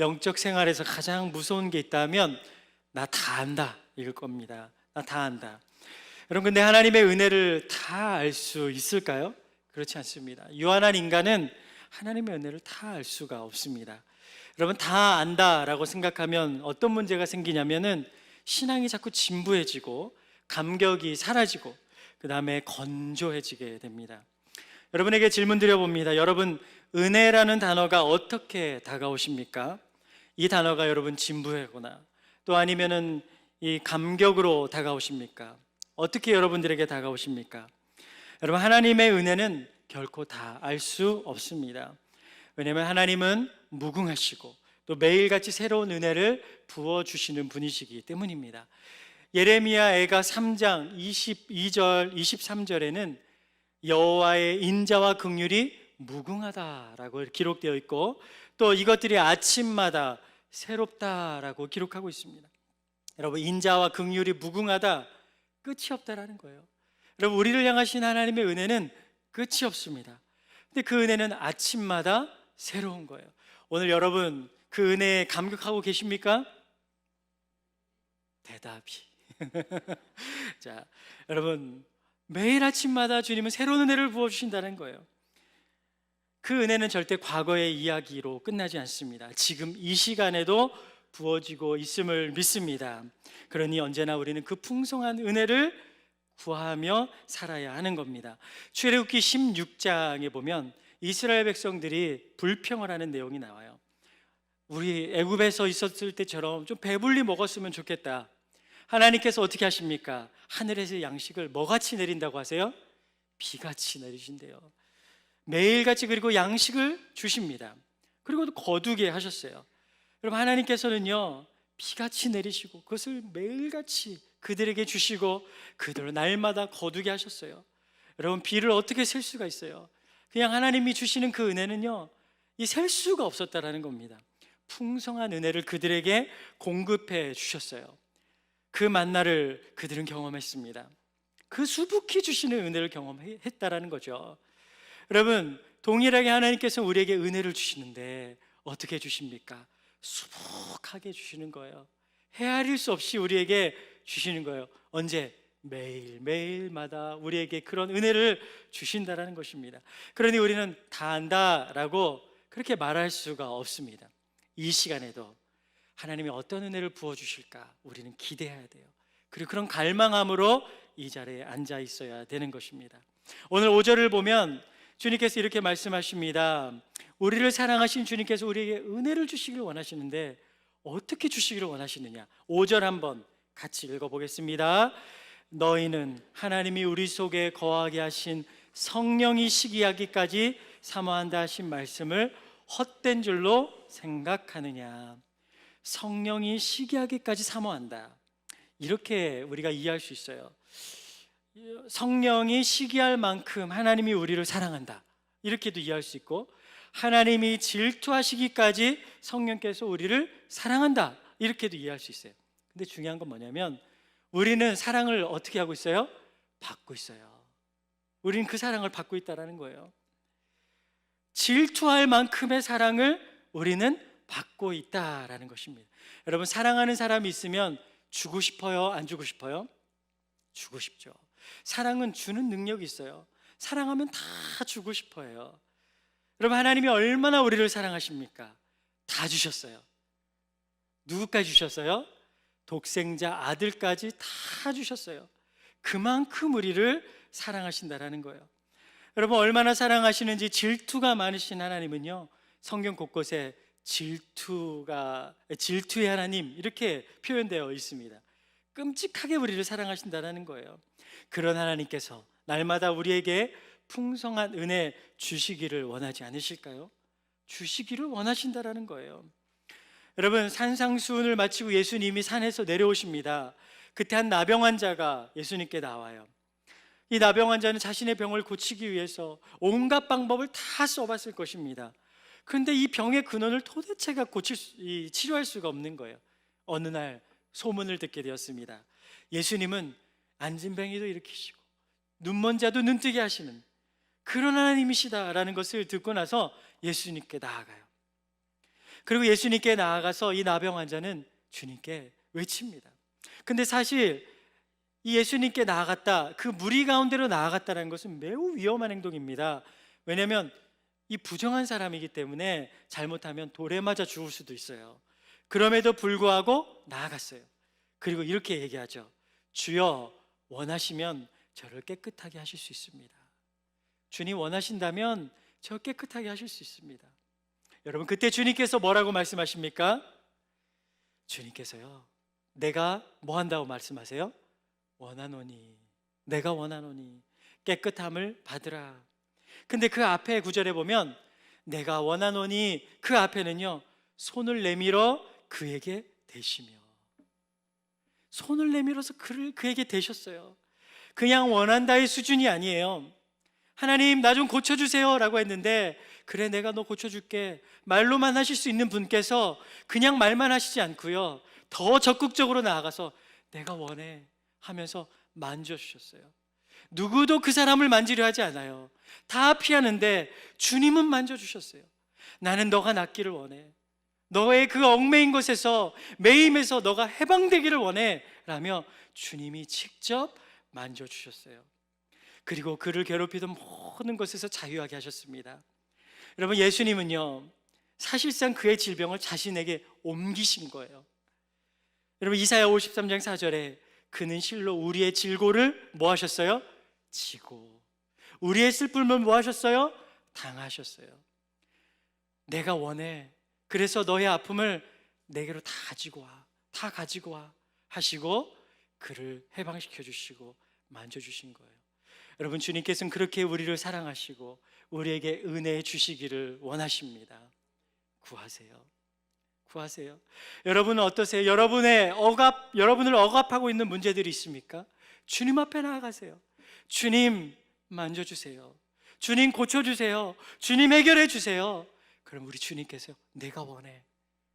영적 생활에서 가장 무서운 게 있다면 나 다 안다 이럴 겁니다. 나 다 안다. 여러분, 근데 하나님의 은혜를 다 알 수 있을까요? 그렇지 않습니다. 유한한 인간은 하나님의 은혜를 다 알 수가 없습니다. 여러분, 다 안다라고 생각하면 어떤 문제가 생기냐면은 신앙이 자꾸 진부해지고 감격이 사라지고 그 다음에 건조해지게 됩니다. 여러분에게 질문 드려봅니다. 여러분, 은혜라는 단어가 어떻게 다가오십니까? 이 단어가 여러분 진부하거나 또 아니면은 이 감격으로 다가오십니까? 어떻게 여러분들에게 다가오십니까? 여러분, 하나님의 은혜는 결코 다 알 수 없습니다. 왜냐하면 하나님은 무궁하시고 또 매일같이 새로운 은혜를 부어주시는 분이시기 때문입니다. 예레미야애가 3장 22절 23절에는 여호와의 인자와 긍휼이 무궁하다라고 기록되어 있고 또 이것들이 아침마다 새롭다라고 기록하고 있습니다. 여러분, 인자와 긍휼이 무궁하다, 끝이 없다라는 거예요. 여러분, 우리를 향하신 하나님의 은혜는 끝이 없습니다. 근데 그 은혜는 아침마다 새로운 거예요. 오늘 여러분 그 은혜에 감격하고 계십니까? 대답이 자, 여러분, 매일 아침마다 주님은 새로운 은혜를 부어주신다는 거예요. 그 은혜는 절대 과거의 이야기로 끝나지 않습니다. 지금 이 시간에도 부어지고 있음을 믿습니다. 그러니 언제나 우리는 그 풍성한 은혜를 구하며 살아야 하는 겁니다. 출애굽기 16장에 보면 이스라엘 백성들이 불평을 하는 내용이 나와요. 우리 애굽에서 있었을 때처럼 좀 배불리 먹었으면 좋겠다. 하나님께서 어떻게 하십니까? 하늘에서 양식을 뭐같이 내린다고 하세요? 비같이 내리신대요. 매일같이 그리고 양식을 주십니다. 그리고 또 거두게 하셨어요. 여러분, 하나님께서는요 비같이 내리시고 그것을 매일같이 그들에게 주시고 그들을 날마다 거두게 하셨어요. 여러분, 비를 어떻게 셀 수가 있어요? 그냥 하나님이 주시는 그 은혜는요 이 셀 수가 없었다라는 겁니다. 풍성한 은혜를 그들에게 공급해 주셨어요. 그 만나를 그들은 경험했습니다. 그 수북히 주시는 은혜를 경험했다라는 거죠. 여러분, 동일하게 하나님께서 우리에게 은혜를 주시는데 어떻게 주십니까? 수북하게 주시는 거예요. 헤아릴 수 없이 우리에게 주시는 거예요. 언제? 매일마다 우리에게 그런 은혜를 주신다라는 것입니다. 그러니 우리는 다 안다라고 그렇게 말할 수가 없습니다. 이 시간에도 하나님이 어떤 은혜를 부어주실까 우리는 기대해야 돼요. 그리고 그런 갈망함으로 이 자리에 앉아 있어야 되는 것입니다. 오늘 5절을 보면 주님께서 이렇게 말씀하십니다. 우리를 사랑하신 주님께서 우리에게 은혜를 주시기를 원하시는데 어떻게 주시기를 원하시느냐? 5절 한번 같이 읽어보겠습니다. 너희는 하나님이 우리 속에 거하게 하신 성령이 시기하기까지 사모한다 하신 말씀을 헛된 줄로 생각하느냐? 성령이 시기하기까지 사모한다, 이렇게 우리가 이해할 수 있어요. 성령이 시기할 만큼 하나님이 우리를 사랑한다, 이렇게도 이해할 수 있고, 하나님이 질투하시기까지 성령께서 우리를 사랑한다, 이렇게도 이해할 수 있어요. 근데 중요한 건 뭐냐면 우리는 사랑을 어떻게 하고 있어요? 받고 있어요. 우리는 그 사랑을 받고 있다는 거예요. 질투할 만큼의 사랑을 우리는 받고 있다라는 것입니다. 여러분, 사랑하는 사람이 있으면 주고 싶어요? 안 주고 싶어요? 주고 싶죠. 사랑은 주는 능력이 있어요. 사랑하면 다 주고 싶어요. 여러분, 하나님이 얼마나 우리를 사랑하십니까? 다 주셨어요. 누구까지 주셨어요? 독생자 아들까지 다 주셨어요. 그만큼 우리를 사랑하신다라는 거예요. 여러분, 얼마나 사랑하시는지 질투가 많으신 하나님은요 성경 곳곳에 질투의 하나님 이렇게 표현되어 있습니다. 끔찍하게 우리를 사랑하신다는 거예요. 그런 하나님께서 날마다 우리에게 풍성한 은혜 주시기를 원하지 않으실까요? 주시기를 원하신다는 거예요. 여러분, 산상수훈을 마치고 예수님이 산에서 내려오십니다. 그때 한 나병 환자가 예수님께 나와요. 이 나병 환자는 자신의 병을 고치기 위해서 온갖 방법을 다 써봤을 것입니다. 그런데 이 병의 근원을 도대체가 치료할 수가 없는 거예요. 어느 날 소문을 듣게 되었습니다. 예수님은 안진뱅이도 일으키시고 눈먼 자도 눈뜨게 하시는 그런 하나님이시다라는 것을 듣고 나서 예수님께 나아가요. 그리고 예수님께 나아가서 이 나병 환자는 주님께 외칩니다. 근데 사실 이 예수님께 나아갔다, 그 무리 가운데로 나아갔다는 것은 매우 위험한 행동입니다. 왜냐하면 이 부정한 사람이기 때문에 잘못하면 돌에 맞아 죽을 수도 있어요. 그럼에도 불구하고 나아갔어요. 그리고 이렇게 얘기하죠. 주여, 원하시면 저를 깨끗하게 하실 수 있습니다. 주님 원하신다면 저 깨끗하게 하실 수 있습니다. 여러분, 그때 주님께서 뭐라고 말씀하십니까? 주님께서요, 내가 뭐 한다고 말씀하세요? 원하노니, 내가 원하노니 깨끗함을 받으라. 근데 그 앞에 구절에 보면 내가 원하노니, 그 앞에는요, 손을 내밀어 그에게 대시며, 손을 내밀어서 그에게 대셨어요. 그냥 원한다의 수준이 아니에요. 하나님, 나 좀 고쳐주세요 라고 했는데, 그래, 내가 너 고쳐줄게, 말로만 하실 수 있는 분께서 그냥 말만 하시지 않고요, 더 적극적으로 나아가서 내가 원해 하면서 만져주셨어요. 누구도 그 사람을 만지려 하지 않아요. 다 피하는데 주님은 만져주셨어요. 나는 너가 낫기를 원해, 너의 그 얽매인 것에서, 매임에서 너가 해방되기를 원해 라며 주님이 직접 만져주셨어요. 그리고 그를 괴롭히던 모든 것에서 자유하게 하셨습니다. 여러분, 예수님은요, 사실상 그의 질병을 자신에게 옮기신 거예요. 여러분, 이사야 53장 4절에 그는 실로 우리의 질고를 뭐 하셨어요? 지고 우리의 슬픔을 뭐 하셨어요? 당하셨어요. 내가 원해, 그래서 너의 아픔을 내게로 다 가지고 와, 다 가지고 와 하시고 그를 해방시켜 주시고 만져주신 거예요. 여러분, 주님께서는 그렇게 우리를 사랑하시고 우리에게 은혜 주시기를 원하십니다. 구하세요. 구하세요. 여러분은 어떠세요? 여러분을 억압하고 있는 문제들이 있습니까? 주님 앞에 나아가세요. 주님 만져주세요. 주님 고쳐주세요. 주님 해결해 주세요. 그럼 우리 주님께서 내가 원해,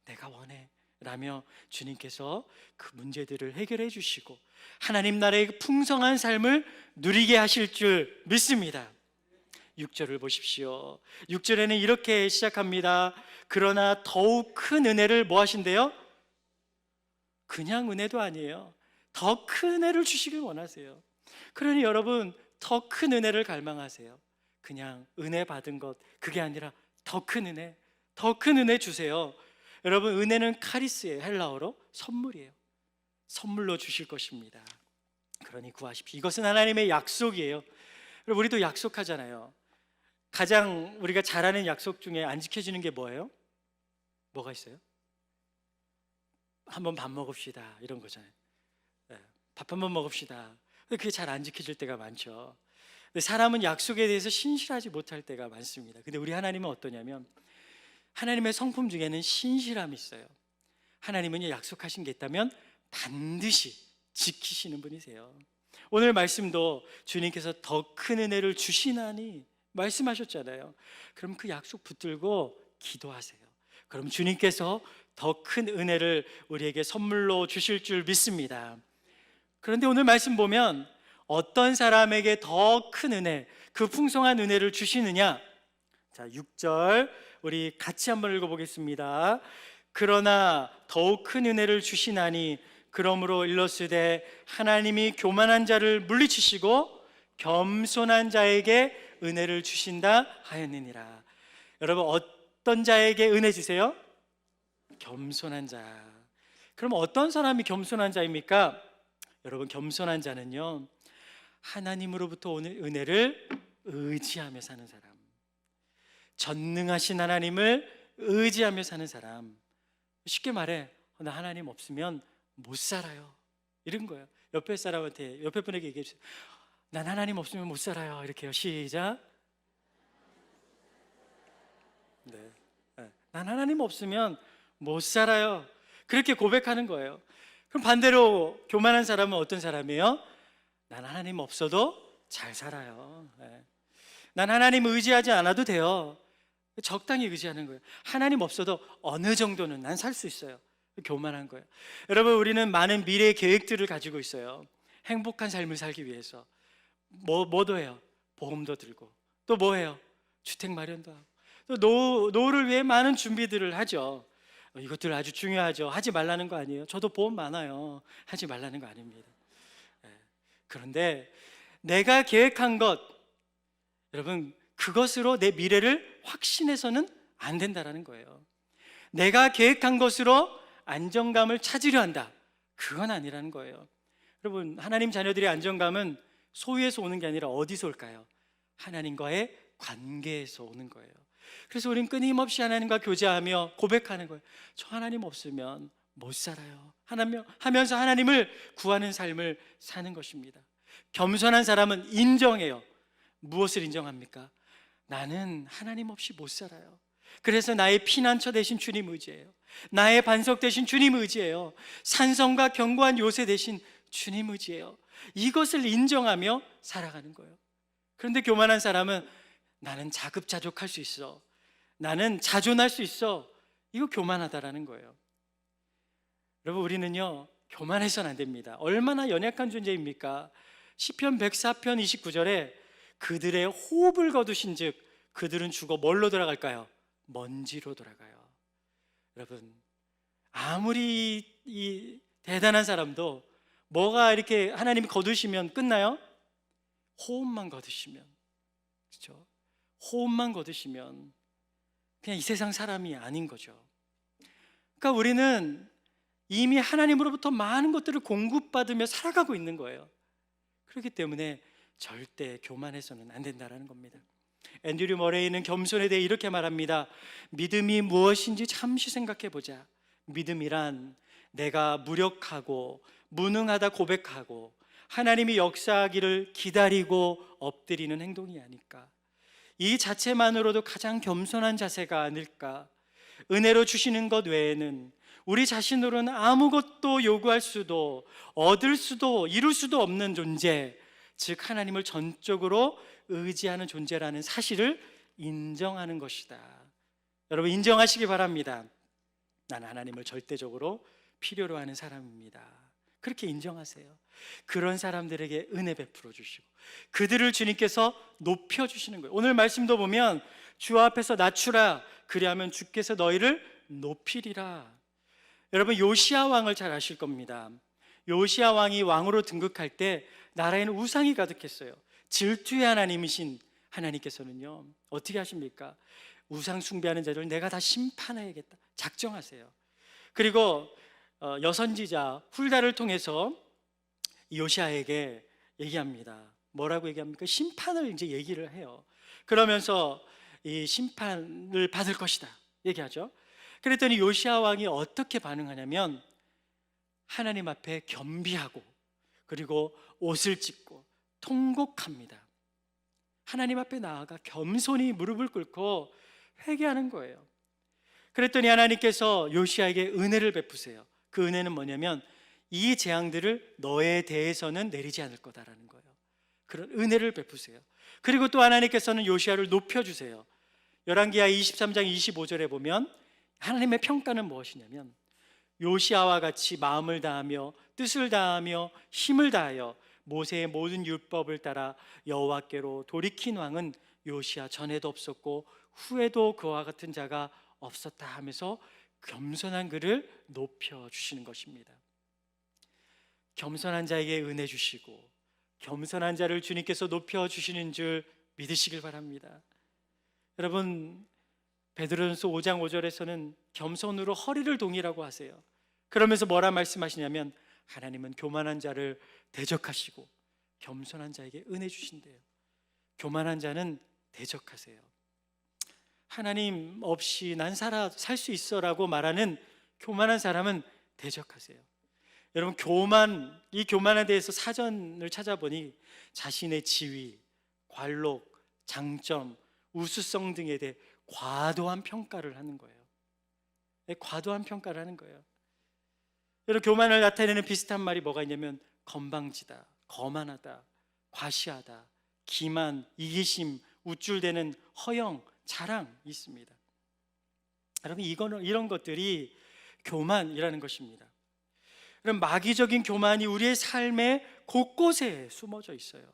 내가 원해 라며 주님께서 그 문제들을 해결해 주시고 하나님 나라의 풍성한 삶을 누리게 하실 줄 믿습니다. 6절을 보십시오. 6절에는 이렇게 시작합니다. 그러나 더욱 큰 은혜를 뭐 하신대요? 그냥 은혜도 아니에요. 더 큰 은혜를 주시길 원하세요. 그러니 여러분, 더 큰 은혜를 갈망하세요. 그냥 은혜 받은 것, 그게 아니라 더 큰 은혜, 더 큰 은혜 주세요. 여러분, 은혜는 카리스예요. 헬라어로 선물이에요. 선물로 주실 것입니다. 그러니 구하십시오. 이것은 하나님의 약속이에요. 우리도 약속하잖아요. 가장 우리가 잘하는 약속 중에 안 지켜지는 게 뭐예요? 뭐가 있어요? 한번 밥 먹읍시다, 이런 거잖아요. 네, 밥 한번 먹읍시다. 근데 그게 잘 안 지켜질 때가 많죠. 근데 사람은 약속에 대해서 신실하지 못할 때가 많습니다. 근데 우리 하나님은 어떠냐면, 하나님의 성품 중에는 신실함이 있어요. 하나님은 약속하신 게 있다면 반드시 지키시는 분이세요. 오늘 말씀도 주님께서 더 큰 은혜를 주시나니 말씀하셨잖아요. 그럼 그 약속 붙들고 기도하세요. 그럼 주님께서 더 큰 은혜를 우리에게 선물로 주실 줄 믿습니다. 그런데 오늘 말씀 보면 어떤 사람에게 더 큰 은혜, 그 풍성한 은혜를 주시느냐? 자, 6절 우리 같이 한번 읽어보겠습니다. 그러나 더욱 큰 은혜를 주시나니 그러므로 일러스되 하나님이 교만한 자를 물리치시고 겸손한 자에게 은혜를 주신다 하였느니라. 여러분, 어떤 자에게 은혜 주세요? 겸손한 자. 그럼 어떤 사람이 겸손한 자입니까? 여러분, 겸손한 자는요, 하나님으로부터 오는 은혜를 의지하며 사는 사람, 전능하신 하나님을 의지하며 사는 사람. 쉽게 말해, 나 하나님 없으면 못 살아요, 이런 거예요. 옆에 사람한테, 옆에 분에게 얘기해 주세요. 난 하나님 없으면 못 살아요. 이렇게요. 시작. 네. 난 하나님 없으면 못 살아요. 그렇게 고백하는 거예요. 그럼 반대로 교만한 사람은 어떤 사람이에요? 난 하나님 없어도 잘 살아요. 난 하나님 의지하지 않아도 돼요. 적당히 의지하는 거예요. 하나님 없어도 어느 정도는 난 살 수 있어요. 교만한 거예요. 여러분, 우리는 많은 미래 계획들을 가지고 있어요. 행복한 삶을 살기 위해서 뭐도 해요? 보험도 들고, 또 뭐 해요? 주택 마련도 하고, 또 노후를 위해 많은 준비들을 하죠. 이것들 아주 중요하죠. 하지 말라는 거 아니에요. 저도 보험 많아요. 하지 말라는 거 아닙니다. 예. 그런데 내가 계획한 것, 여러분, 그것으로 내 미래를 확신해서는 안 된다라는 거예요. 내가 계획한 것으로 안정감을 찾으려 한다, 그건 아니라는 거예요. 여러분, 하나님 자녀들의 안정감은 소유에서 오는 게 아니라 어디서 올까요? 하나님과의 관계에서 오는 거예요. 그래서 우린 끊임없이 하나님과 교제하며 고백하는 거예요. 저 하나님 없으면 못 살아요 하면서 하나님을 구하는 삶을 사는 것입니다. 겸손한 사람은 인정해요. 무엇을 인정합니까? 나는 하나님 없이 못 살아요. 그래서 나의 피난처 대신 주님 의지해요. 나의 반석 대신 주님 의지해요. 산성과 견고한 요새 대신 주님 의지해요. 이것을 인정하며 살아가는 거예요. 그런데 교만한 사람은 나는 자급자족할 수 있어, 나는 자존할 수 있어, 이거 교만하다라는 거예요. 여러분, 우리는요 교만해서는 안 됩니다. 얼마나 연약한 존재입니까? 시편 104편 29절에 그들의 호흡을 거두신 즉 그들은 죽어 뭘로 돌아갈까요? 먼지로 돌아가요. 여러분, 아무리 이 대단한 사람도 뭐가 이렇게 하나님이 거두시면 끝나요? 호흡만 거두시면, 그렇죠? 호흡만 거두시면 그냥 이 세상 사람이 아닌 거죠. 그러니까 우리는 이미 하나님으로부터 많은 것들을 공급받으며 살아가고 있는 거예요. 그렇기 때문에 절대 교만해서는 안 된다는 겁니다. 앤드류 머레이는 겸손에 대해 이렇게 말합니다. 믿음이 무엇인지 잠시 생각해 보자. 믿음이란 내가 무력하고 무능하다 고백하고 하나님이 역사하기를 기다리고 엎드리는 행동이 아닐까. 이 자체만으로도 가장 겸손한 자세가 아닐까. 은혜로 주시는 것 외에는 우리 자신으로는 아무것도 요구할 수도 얻을 수도 이룰 수도 없는 존재, 즉 하나님을 전적으로 의지하는 존재라는 사실을 인정하는 것이다. 여러분, 인정하시기 바랍니다. 나는 하나님을 절대적으로 필요로 하는 사람입니다. 그렇게 인정하세요. 그런 사람들에게 은혜 베풀어 주시고 그들을 주님께서 높여 주시는 거예요. 오늘 말씀도 보면 주 앞에서 낮추라, 그리하면 주께서 너희를 높이리라. 여러분, 요시야 왕을 잘 아실 겁니다. 요시야 왕이 왕으로 등극할 때 나라에는 우상이 가득했어요. 질투의 하나님이신 하나님께서는요 어떻게 하십니까? 우상 숭배하는 자들을 내가 다 심판해야겠다 작정하세요. 그리고 여선지자 훌다를 통해서 요시야에게 얘기합니다. 뭐라고 얘기합니까? 심판을 이제 얘기를 해요. 그러면서 이 심판을 받을 것이다 얘기하죠. 그랬더니 요시야 왕이 어떻게 반응하냐면 하나님 앞에 겸비하고 그리고 옷을 찢고 통곡합니다. 하나님 앞에 나아가 겸손히 무릎을 꿇고 회개하는 거예요. 그랬더니 하나님께서 요시야에게 은혜를 베푸세요. 그 은혜는 뭐냐면 이 재앙들을 너에 대해서는 내리지 않을 거다라는 거예요. 그런 은혜를 베푸세요. 그리고 또 하나님께서는 요시야를 높여주세요. 열왕기하 23장 25절에 보면 하나님의 평가는 무엇이냐면 요시야와 같이 마음을 다하며 뜻을 다하며 힘을 다하여 모세의 모든 율법을 따라 여호와께로 돌이킨 왕은 요시야 전에도 없었고 후에도 그와 같은 자가 없었다 하면서 겸손한 그를 높여주시는 것입니다. 겸손한 자에게 은혜 주시고 겸손한 자를 주님께서 높여주시는 줄 믿으시길 바랍니다. 여러분, 베드로전서 5장 5절에서는 겸손으로 허리를 동이라고 하세요. 그러면서 뭐라 말씀하시냐면 하나님은 교만한 자를 대적하시고 겸손한 자에게 은혜 주신대요. 교만한 자는 대적하세요. 하나님 없이 난 살 수 있어 라고 말하는 교만한 사람은 대적하세요. 여러분, 이 교만에 대해서 사전을 찾아보니 자신의 지위, 관록, 장점, 우수성 등에 대해 과도한 평가를 하는 거예요. 과도한 평가를 하는 거예요. 여러분, 교만을 나타내는 비슷한 말이 뭐가 있냐면 건방지다, 거만하다, 과시하다, 기만, 이기심, 우쭐대는 허영, 자랑이 있습니다. 여러분, 이런 것들이 교만이라는 것입니다. 그럼 마귀적인 교만이 우리의 삶의 곳곳에 숨어져 있어요.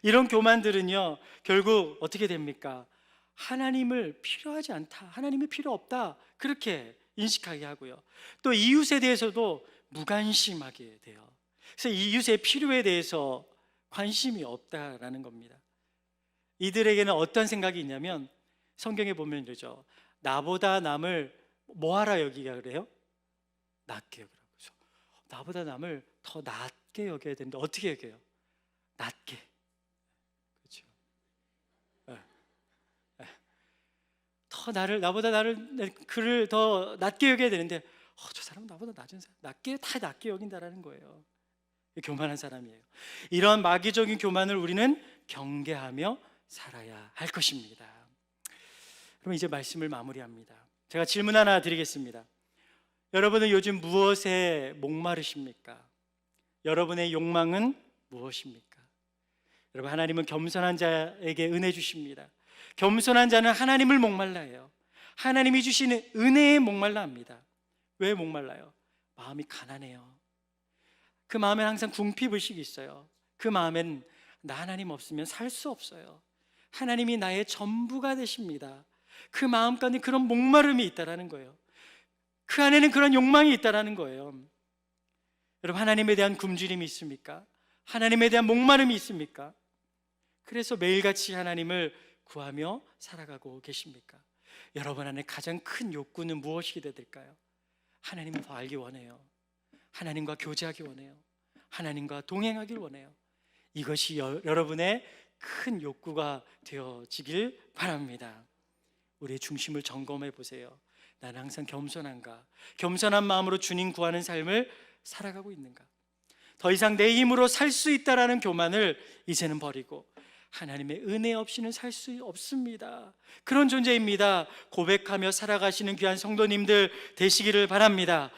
이런 교만들은요 결국 어떻게 됩니까? 하나님을 필요하지 않다, 하나님이 필요 없다, 그렇게 인식하게 하고요. 또 이웃에 대해서도 무관심하게 돼요. 그래서 이웃의 필요에 대해서 관심이 없다라는 겁니다. 이들에게는 어떤 생각이 있냐면 성경에 보면 이러죠. 나보다 남을 뭐하라 여기가 그래요? 낮게 여기라고. 그래서 나보다 남을 더 낮게 여겨야 되는데 어떻게 여겨요? 낮게. 그렇죠. 나보다 그를 더 낮게 여겨야 되는데 저 사람은 나보다 낮은 사람, 다 낮게 여긴다라는 거예요. 교만한 사람이에요. 이런 마귀적인 교만을 우리는 경계하며 살아야 할 것입니다. 그럼 이제 말씀을 마무리합니다. 제가 질문 하나 드리겠습니다. 여러분은 요즘 무엇에 목마르십니까? 여러분의 욕망은 무엇입니까? 여러분, 하나님은 겸손한 자에게 은혜 주십니다. 겸손한 자는 하나님을 목말라 해요. 하나님이 주시는 은혜에 목말라 합니다. 왜 목말라요? 마음이 가난해요. 그 마음엔 항상 궁핍의식이 있어요. 그 마음엔 나 하나님 없으면 살 수 없어요. 하나님이 나의 전부가 되십니다. 그 마음 가운데 그런 목마름이 있다라는 거예요. 그 안에는 그런 욕망이 있다라는 거예요. 여러분, 하나님에 대한 굶주림이 있습니까? 하나님에 대한 목마름이 있습니까? 그래서 매일같이 하나님을 구하며 살아가고 계십니까? 여러분 안에 가장 큰 욕구는 무엇이 될까요? 하나님을 더 알기 원해요. 하나님과 교제하기 원해요. 하나님과 동행하길 원해요. 이것이 여러분의 큰 욕구가 되어지길 바랍니다. 우리의 중심을 점검해 보세요. 나는 항상 겸손한가? 겸손한 마음으로 주님 구하는 삶을 살아가고 있는가? 더 이상 내 힘으로 살 수 있다라는 교만을 이제는 버리고 하나님의 은혜 없이는 살 수 없습니다. 그런 존재입니다. 고백하며 살아가시는 귀한 성도님들 되시기를 바랍니다.